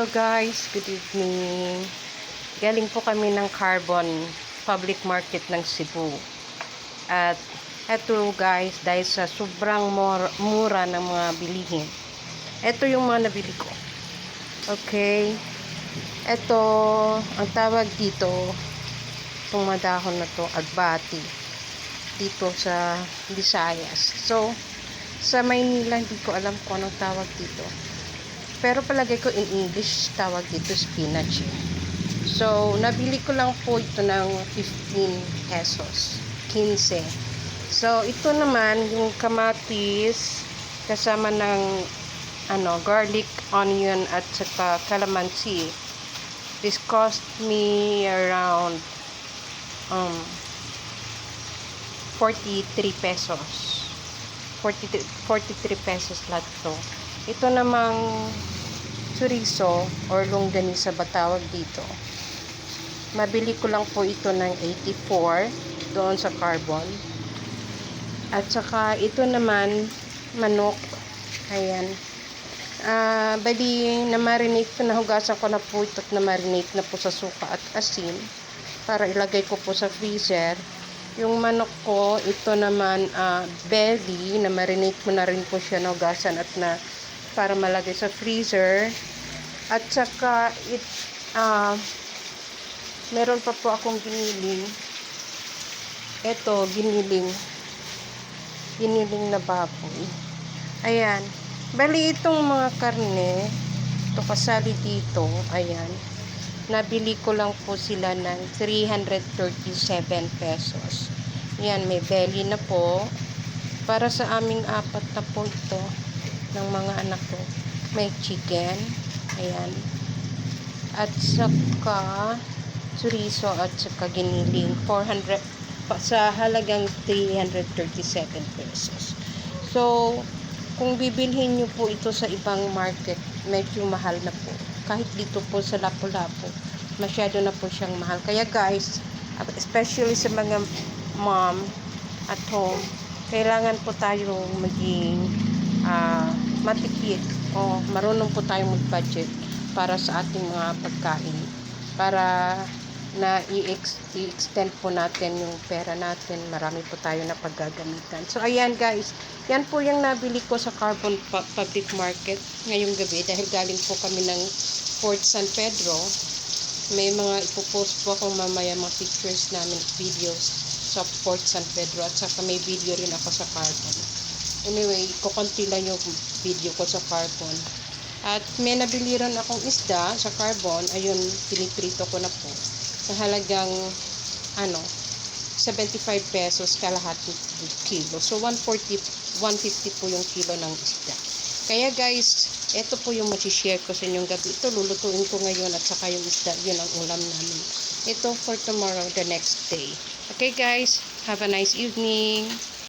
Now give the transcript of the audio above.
Hello guys, good evening. Galing po kami ng Carbon Public Market ng Cebu. At eto guys, dahil sa sobrang mura ng mga bilihin. Eto yung mga nabili ko. Okay. Eto, ang tawag dito, itong madahon na to, agbati. Dito sa Visayas. So, sa Maynila, hindi ko alam kung anong tawag dito. Pero palagay ko in English, tawag dito spinach. So, nabili ko lang po ito ng 15 pesos. 15. So, ito naman, yung kamatis, kasama ng garlic, onion, at saka calamansi. This cost me around 43 pesos. 43 pesos lahat to. Ito namang chorizo or longganisa ba tawag dito. Mabili ko lang po ito ng 84 doon sa Carbon. At saka ito naman manok. Ayan. Bali na-marinate ko, nahugasan ko na po ito at na-marinate na po sa suka at asin para ilagay ko po sa freezer. Yung manok ko, ito naman belly, na-marinate ko na rin po siya, nahugasan at para malagay sa freezer. At saka meron pa po akong giniling. Ito, giniling na baboy. Ayan. Bali itong mga karne, ito kasali dito, ayan. Nabili ko lang po sila ng 337 pesos. Ayan, may belly na po. Para sa aming apat na po ito ng mga anak ko. May chicken. Ayan. At saka chorizo at saka giniling. 400 sa halagang 337 pesos. So, kung bibilhin nyo po ito sa ibang market, medyo mahal na po. Kahit dito po sa Lapu-Lapu, masyado na po siyang mahal. Kaya guys, especially sa mga mom at home, kailangan po tayo maging matipid o marunong po tayong mag-budget para sa ating mga pagkain. Para na i-extend po natin yung pera natin, marami po tayo na paggagamitan. So ayan guys, yan po yung nabili ko sa Carbon Public Market ngayong gabi dahil galing po kami ng Fort San Pedro. May mga ipopost po akong mamaya mga pictures namin, videos sa Fort San Pedro at saka may video rin ako sa Carbon. Anyway, kukunti lang yung video ko sa Carbon. At may nabili rin akong isda sa Carbon. Ayun, piniprito ko na po. Sa halagang 75 pesos kalahati kilo. So 150 po yung kilo ng isda. Kaya guys, ito po yung share ko sa inyong gabi. Ito lulutuin ko ngayon at saka yung isda, yun ang ulam namin. Ito for tomorrow, the next day. Okay guys, have a nice evening.